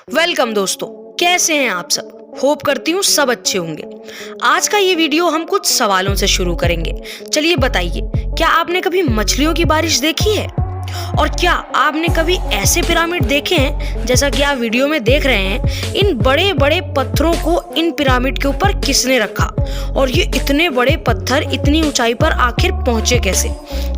Welcome दोस्तों, कैसे हैं आप सब। होप करती हूँ सब अच्छे होंगे। आज का ये वीडियो हम कुछ सवालों से शुरू करेंगे। चलिए बताइए, क्या आपने कभी मछलियों की बारिश देखी है? और क्या आपने कभी ऐसे पिरामिड देखे हैं जैसा कि आप वीडियो में देख रहे हैं? इन बड़े बड़े पत्थरों को इन पिरामिड के ऊपर किसने रखा और ये इतने बड़े पत्थर इतनी ऊंचाई पर आखिर पहुंचे कैसे?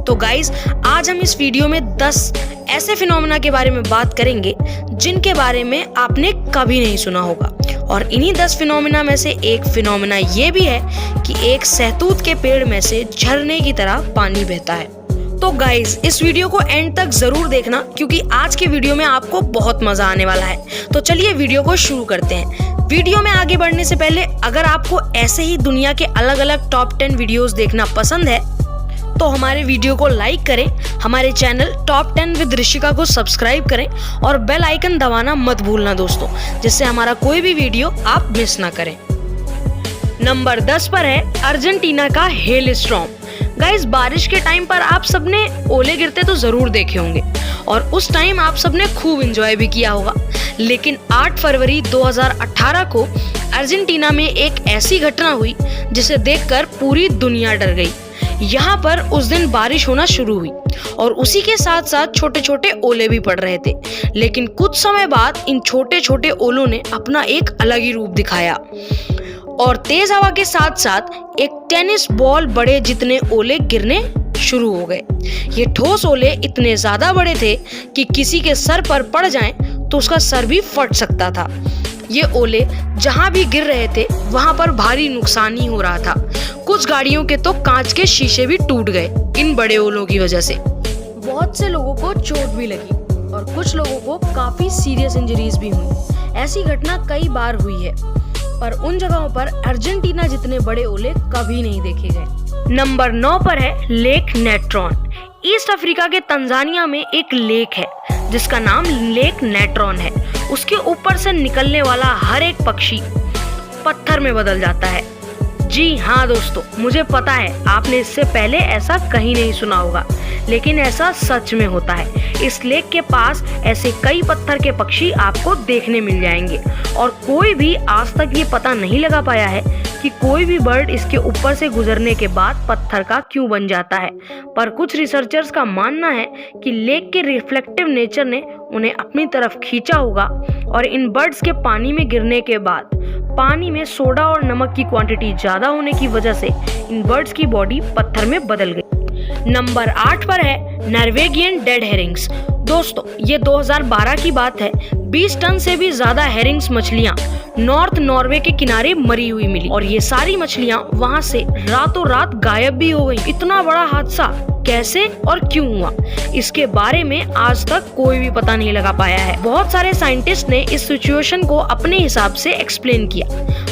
तो गाइज, आज हम इस वीडियो में 10 ऐसे फिनोमेना के बारे में बात करेंगे जिनके बारे में आपने कभी नहीं सुना होगा। और इन्हीं 10 फिनोमेना में से एक फिनोमेना ये भी है कि एक सहतूत के पेड़ में से झरने की तरह पानी बहता है। तो गाइज, इस वीडियो को एंड तक जरूर देखना क्योंकि आज के वीडियो में आपको बहुत मजा आने वाला है। तो चलिए वीडियो को शुरू करते हैं। वीडियो में आगे बढ़ने से पहले अगर आपको ऐसे ही दुनिया के अलग अलग टॉप 10 वीडियोस देखना पसंद है तो हमारे वीडियो को लाइक करें, हमारे चैनल टॉप 10 विद ऋषिका को सब्सक्राइब करें और बेल आइकन दबाना मत भूलना दोस्तों, जिससे हमारा कोई भी वीडियो आप मिस ना करें। नंबर 10 पर है अर्जेंटीना का हेलस्टॉर्म। गाइस, बारिश के टाइम पर आप सबने ओले गिरते तो जरूर देखे होंगे और उस टाइम आप सबने खूब एंजॉय भी किया होगा। लेकिन 8 फरवरी 2018 को अर्जेंटीना में एक ऐसी घटना हुई जिसे देखकर पूरी दुनिया डर गई। यहाँ पर उस दिन बारिश होना शुरू हुई और उसी के साथ साथ छोटे छोटे ओले भी पड़ रहे थे। लेकिन कुछ समय बाद इन छोटे छोटे ओलों ने अपना एक अलग ही रूप दिखाया और तेज हवा के साथ साथ एक टेनिस बॉल बड़े जितने ओले गिरने शुरू हो गए। ये ठोस ओले इतने ज्यादा बड़े थे कि किसी के सर पर पड़ जाएं तो उसका सर भी फट सकता था। ये ओले जहां भी गिर रहे थे वहां पर भारी नुकसान ही हो रहा था। कुछ गाड़ियों के तो कांच के शीशे भी टूट गए इन बड़े ओलों की वजह से। बहुत से लोगों को चोट भी लगी और कुछ लोगों को काफी सीरियस इंजरीज भी हुई। ऐसी घटना कई बार हुई है, पर उन जगहों पर अर्जेंटीना जितने बड़े ओले कभी नहीं देखे गए। नंबर 9 पर है लेक नेट्रॉन। ईस्ट अफ्रीका के तंजानिया में एक लेक है जिसका नाम लेक नेट्रॉन है। उसके ऊपर से निकलने वाला हर एक पक्षी पत्थर में बदल जाता है। जी हाँ दोस्तों, मुझे पता है आपने इससे पहले ऐसा कहीं नहीं सुना होगा, लेकिन ऐसा सच में होता है। इस लेक के पास ऐसे कई पत्थर के पक्षी आपको देखने मिल जाएंगे और कोई भी आज तक ये पता नहीं लगा पाया है कि कोई भी बर्ड इसके ऊपर से गुजरने के बाद पत्थर का क्यों बन जाता है। पर कुछ रिसर्चर्स का मानना है कि लेक के रिफ्लेक्टिव नेचर ने उन्हें अपनी तरफ खींचा होगा और इन बर्ड्स के पानी में गिरने के बाद पानी में सोडा और नमक की क्वांटिटी ज्यादा होने की वजह से इन बर्ड्स की बॉडी पत्थर में बदल गई। नंबर 8 पर है नॉर्वेगियन डेड हेरिंग्स। दोस्तों, ये 2012 की बात है। 20 टन से भी ज्यादा हेरिंग्स मछलियां नॉर्थ नॉर्वे के किनारे मरी हुई मिली और ये सारी मछलियां वहां से रातों रात गायब भी हो गई। इतना बड़ा हादसा कैसे और क्यों हुआ, इसके बारे में आज तक कोई भी पता नहीं लगा पाया है। बहुत सारे साइंटिस्ट ने इस सिचुएशन को अपने हिसाब से एक्सप्लेन किया,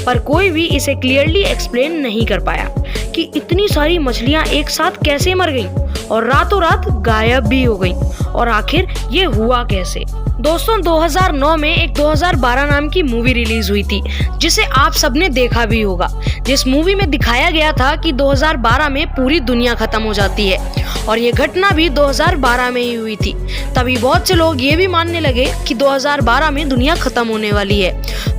पर कोई भी इसे क्लियरली एक्सप्लेन नहीं कर पाया कि इतनी सारी मछलियां एक साथ कैसे मर गईं और रातों रात गायब भी हो गईं और आखिर ये हुआ कैसे। दोस्तों, 2009 में एक 2012 नाम की मूवी रिलीज हुई थी जिसे आप सबने देखा भी होगा। जिस मूवी में दिखाया गया था कि 2012 में पूरी दुनिया खत्म हो जाती है और ये घटना भी 2012 में ही हुई थी। तभी बहुत से लोग ये भी मानने लगे कि 2012 में दुनिया खत्म होने वाली है।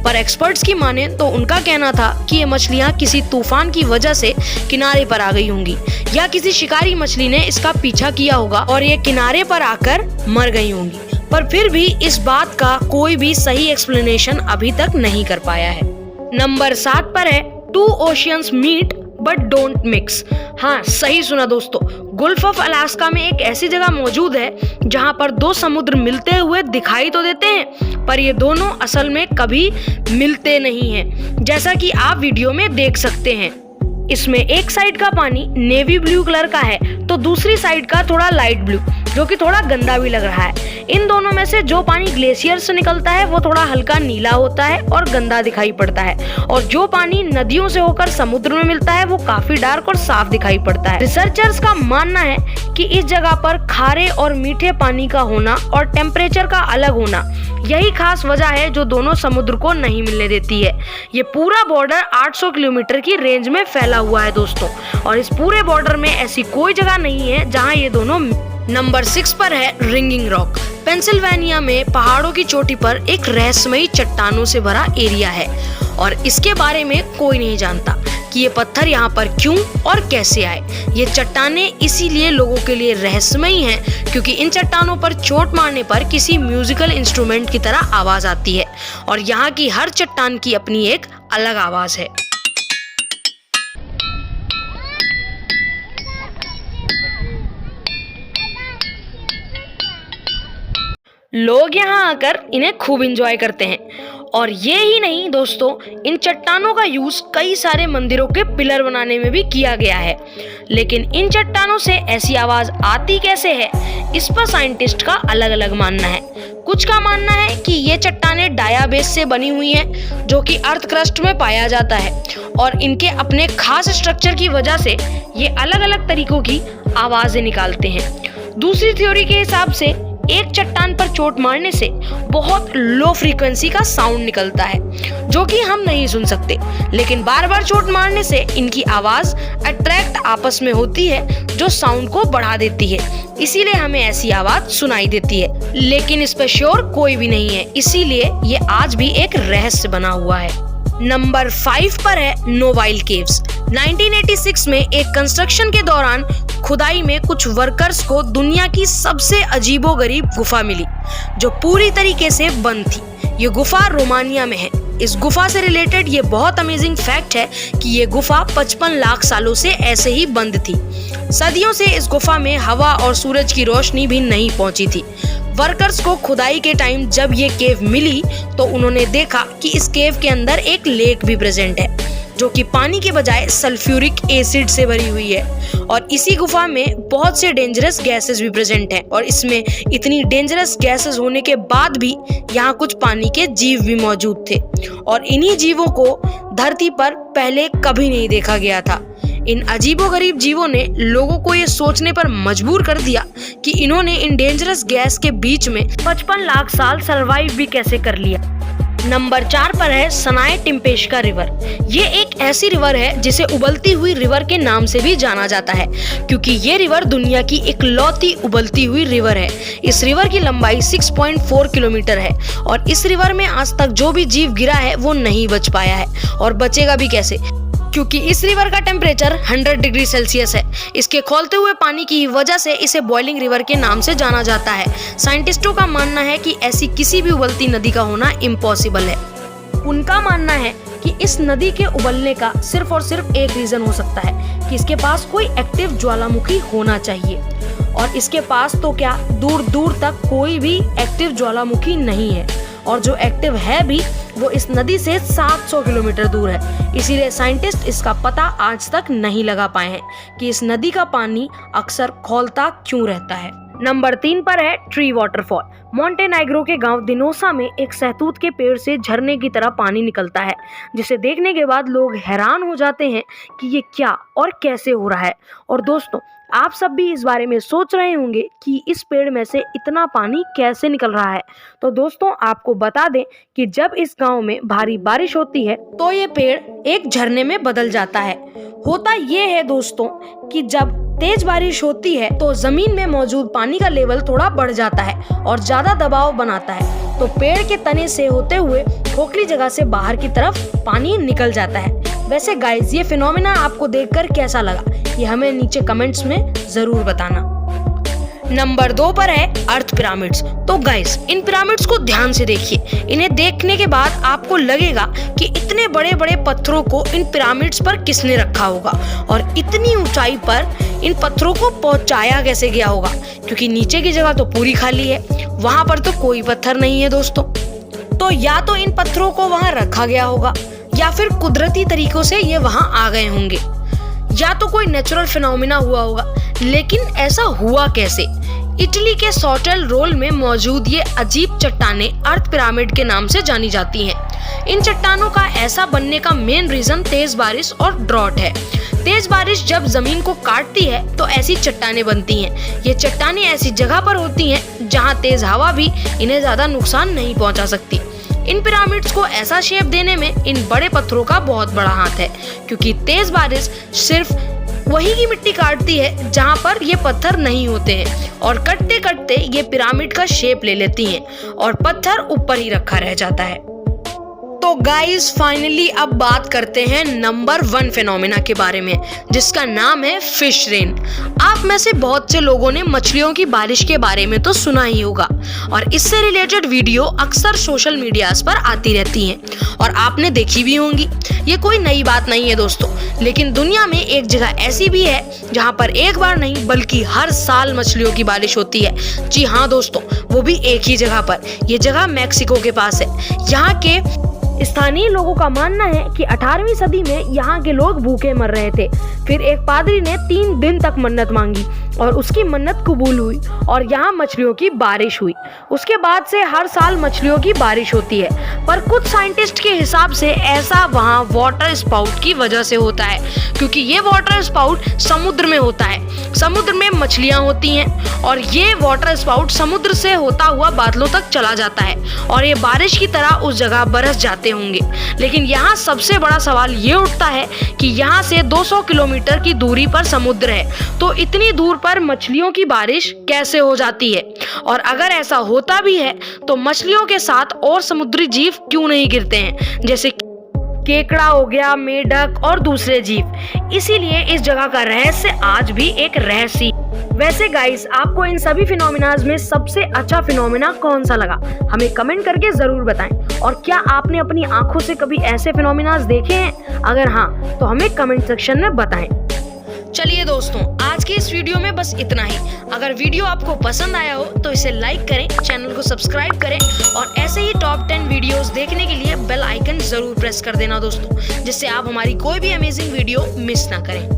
पर एक्सपर्ट्स की माने तो उनका कहना था कि ये मछलियां किसी तूफान की वजह से किनारे पर आ गई होंगी या किसी शिकारी मछली ने इसका पीछा किया होगा और ये किनारे पर आकर मर गई होंगी। पर फिर भी इस बात का कोई भी सही एक्सप्लेनेशन अभी तक नहीं कर पाया है। नंबर 7 पर है two oceans meet but don't mix. हाँ, सही सुना दोस्तों। गल्फ ऑफ अलास्का में एक ऐसी जगह मौजूद है जहाँ पर 2 समुद्र मिलते हुए दिखाई तो देते हैं, पर ये दोनों असल में कभी मिलते नहीं हैं, जैसा कि आप वीडियो में देख सकते हैं। इसमें एक साइड का पानी नेवी ब्लू कलर का है तो दूसरी साइड का थोड़ा लाइट ब्लू, जो कि थोड़ा गंदा भी लग रहा है। इन दोनों में से जो पानी ग्लेशियर से निकलता है वो थोड़ा हल्का नीला होता है और गंदा दिखाई पड़ता है, और जो पानी नदियों से होकर समुद्र में मिलता है वो काफी डार्क और साफ दिखाई पड़ता है। रिसर्चर्स का मानना है कि इस जगह पर खारे और मीठे पानी का होना और टेम्परेचर का अलग होना यही खास वजह है जो दोनों समुद्र को नहीं मिलने देती है। ये पूरा बॉर्डर 800 किलोमीटर की रेंज में फैला हुआ है दोस्तों, और इस पूरे बॉर्डर में ऐसी कोई जगह नहीं है जहाँ ये दोनों। नंबर 6 पर है रिंगिंग रॉक। पेंसिल्वेनिया में पहाड़ों की चोटी पर एक रहस्यमयी चट्टानों से भरा एरिया है और इसके बारे में कोई नहीं जानता कि ये पत्थर यहाँ पर क्यों और कैसे आए। ये चट्टानें इसीलिए लोगों के लिए रहस्यमयी हैं क्योंकि इन चट्टानों पर चोट मारने पर किसी म्यूजिकल इंस्ट्रूमेंट की तरह आवाज आती है और यहाँ की हर चट्टान की अपनी एक अलग आवाज है। लोग यहाँ आकर इन्हें खूब एंजॉय करते हैं और ये ही नहीं दोस्तों, इन चट्टानों का यूज कई सारे मंदिरों के पिलर बनाने में भी किया गया है। लेकिन इन चट्टानों से ऐसी आवाज आती कैसे है, इस पर साइंटिस्ट का अलग अलग मानना है। कुछ का मानना है कि ये चट्टानें डायाबेस से बनी हुई हैं, जो कि अर्थ क्रस्ट में पाया जाता है और इनके अपने खास स्ट्रक्चर की वजह से ये अलग अलग तरीकों की आवाजें निकालते हैं। दूसरी थ्योरी के हिसाब से एक चट्टान पर चोट मारने से बहुत लो फ्रीक्वेंसी का साउंड निकलता है जो कि हम नहीं सुन सकते, लेकिन बार बार चोट मारने से इनकी आवाज अट्रैक्ट आपस में होती है जो साउंड को बढ़ा देती है, इसीलिए हमें ऐसी आवाज सुनाई देती है। लेकिन इस पर श्योर कोई भी नहीं है, इसीलिए ये आज भी एक रहस्य बना हुआ है। नंबर 5 पर है नोवाइल केव्स। 1986 में एक कंस्ट्रक्शन के दौरान खुदाई में कुछ वर्कर्स को दुनिया की सबसे अजीबोगरीब गुफा मिली जो पूरी तरीके से बंद थी। ये गुफा रोमानिया में है। इस गुफा से रिलेटेड ये बहुत अमेजिंग फैक्ट है कि ये गुफा 55 लाख सालों से ऐसे ही बंद थी। सदियों से इस गुफा में हवा और सूरज की रोशनी भी नहीं पहुंची थी। वर्कर्स को खुदाई के टाइम जब ये केव मिली तो उन्होंने देखा कि इस केव के अंदर एक लेक भी प्रेजेंट है जो कि पानी के बजाय सल्फ्यूरिक एसिड से भरी हुई है और इसी गुफा में बहुत से डेंजरस गैसेस भी प्रेजेंट हैं और इसमें इतनी डेंजरस गैसेस होने के बाद भी यहाँ कुछ पानी के जीव भी मौजूद थे और इन्हीं जीवों को धरती पर पहले कभी नहीं देखा गया था। इन अजीबोगरीब जीवों ने लोगों को ये सोचने पर मजबूर कर दिया कि इन्होंने इन डेंजरस गैस के बीच में 55 लाख साल सरवाइव भी कैसे कर लिया। नंबर 4 पर है सनाए टिम्पेस्का रिवर। ये एक ऐसी रिवर है जिसे उबलती हुई रिवर के नाम से भी जाना जाता है क्योंकि ये रिवर दुनिया की इकलौती उबलती हुई रिवर है। इस रिवर की लंबाई 6.4 किलोमीटर है और इस रिवर में आज तक जो भी जीव गिरा है वो नहीं बच पाया है और बचेगा भी कैसे, क्योंकि इस रिवर का टेम्परेचर 100 डिग्री सेल्सियस है। इसके खौलते हुए पानी की वजह से इसे बॉइलिंग रिवर के नाम से जाना जाता है। साइंटिस्टों का मानना है कि ऐसी किसी भी उबलती नदी का होना इम्पॉसिबल है। उनका मानना है कि इस नदी के उबलने का सिर्फ और सिर्फ एक रीजन हो सकता है कि इसके पास कोई एक्टिव ज्वालामुखी होना चाहिए और इसके पास तो क्या दूर दूर तक कोई भी एक्टिव ज्वालामुखी नहीं है और जो एक्टिव है भी वो इस नदी से 700 किलोमीटर दूर है। इसीलिए साइंटिस्ट इसका पता आज तक नहीं लगा पाए हैं कि इस नदी का पानी अक्सर खौलता क्यों रहता है। नंबर 3 पर है ट्री वाटरफॉल। मोंटेनेग्रो के गांव दिनोसा में एक सहतूत के पेड़ से झरने की तरह पानी निकलता है जिसे देखने के बाद लोग हैरान हो जाते हैं कि ये क्या और कैसे हो रहा है। और दोस्तों, आप सब भी इस बारे में सोच रहे होंगे कि इस पेड़ में से इतना पानी कैसे निकल रहा है। तो दोस्तों, आपको बता दें कि जब इस गांव में भारी बारिश होती है तो ये पेड़ एक झरने में बदल जाता है। होता ये है दोस्तों कि जब तेज बारिश होती है तो जमीन में मौजूद पानी का लेवल थोड़ा बढ़ जाता है और ज्यादा दबाव बनाता है, तो पेड़ के तने से होते हुए खोखली जगह से बाहर की तरफ पानी निकल जाता है। वैसे गाइस, ये फिनोमेना आपको देखकर कैसा लगा, ये हमें नीचे कमेंट्स में जरूर बताना। नंबर 2 पर है अर्थ पिरामिड्स। तो गाइस, इन पिरामिड्स को ध्यान से देखिए। इन्हें देखने के बाद आपको लगेगा कि इतने बड़े बड़े पत्थरों को इन पिरामिड्स पर किसने रखा होगा और इतनी ऊंचाई पर इन पत्थरों को पहुंचाया कैसे गया होगा, क्योंकि नीचे की जगह तो पूरी खाली है, वहां पर तो कोई पत्थर नहीं है दोस्तों। तो या तो इन पत्थरों को वहां रखा गया होगा या फिर कुदरती तरीकों से ये वहां आ गए होंगे, या तो कोई नेचुरल फिनोमिना हुआ होगा। लेकिन ऐसा हुआ कैसे? इटली के सॉटेल रोल में मौजूद ये अजीब चट्टानें अर्थ पिरामिड के नाम से जानी जाती हैं। इन चट्टानों का ऐसा बनने का मेन रीजन तेज बारिश और ड्रॉट है। तेज बारिश जब जमीन को काटती है तो ऐसी चट्टानें बनती हैं। ये चट्टानें ऐसी जगह पर होती हैं जहां तेज हवा भी इन्हें ज्यादा नुकसान नहीं पहुंचा सकती। इन पिरामिड्स को ऐसा शेप देने में इन बड़े पत्थरों का बहुत बड़ा हाथ है, क्योंकि तेज बारिश सिर्फ वही की मिट्टी काटती है जहाँ पर ये पत्थर नहीं होते हैं और कटते कटते ये पिरामिड का शेप ले लेती हैं और पत्थर ऊपर ही रखा रह जाता है। तो गाइस फाइनली अब बात करते हैं नंबर 1 फिनोमेना के बारे में, जिसका नाम है फिश रेन। आप में से बहुत से लोगों ने मछलियों की बारिश के बारे में तो सुना ही होगा और इससे रिलेटेड वीडियो अक्सर सोशल मीडियाज पर आती रहती हैं और आपने देखी भी होंगी। ये कोई नई बात नहीं है दोस्तों, लेकिन दुनिया में एक जगह ऐसी भी है जहाँ पर एक बार नहीं बल्कि हर साल मछलियों की बारिश होती है। जी हाँ दोस्तों, वो भी एक ही जगह पर। ये जगह मैक्सिको के पास है। यहाँ के स्थानीय लोगों का मानना है कि 18वीं सदी में यहाँ के लोग भूखे मर रहे थे। फिर एक पादरी ने 3 दिन तक मन्नत मांगी और उसकी मन्नत कबूल हुई और यहाँ मछलियों की बारिश हुई। उसके बाद से हर साल मछलियों की बारिश होती है, पर कुछ साइंटिस्ट के हिसाब से ऐसा वहाँ वाटर स्पाउट की वजह से होता है, क्योंकि ये वाटर स्पाउट समुद्र में होता है। समुद्र में मछलियाँ होती हैं और ये वाटर स्पाउट समुद्र से होता हुआ बादलों तक चला जाता है और ये बारिश की तरह उस जगह बरस जाते होंगे। लेकिन यहाँ सबसे बड़ा सवाल ये उठता है कि यहाँ से 200 किलोमीटर की दूरी पर समुद्र है, तो इतनी दूर पर मछलियों की बारिश कैसे हो जाती है? और अगर ऐसा होता भी है तो मछलियों के साथ और समुद्री जीव क्यों नहीं गिरते हैं, जैसे केकड़ा हो गया, मेढक और दूसरे जीव। इसीलिए इस जगह का रहस्य आज भी एक रहस्य। वैसे गाइस, आपको इन सभी फिनोमिनाज में सबसे अच्छा फिनोमिना कौन सा लगा, हमें कमेंट करके जरूर बताएं। और क्या आपने अपनी आंखों से कभी ऐसे फिनोमिनाज देखे हैं? अगर हाँ, तो हमें कमेंट सेक्शन में बताएं। चलिए दोस्तों, आज के इस वीडियो में बस इतना ही। अगर वीडियो आपको पसंद आया हो तो इसे लाइक करें, चैनल को सब्सक्राइब करें और ऐसे ही टॉप 10 वीडियोस देखने के लिए बेल आइकन जरूर प्रेस कर देना दोस्तों, जिससे आप हमारी कोई भी अमेजिंग वीडियो मिस ना करें।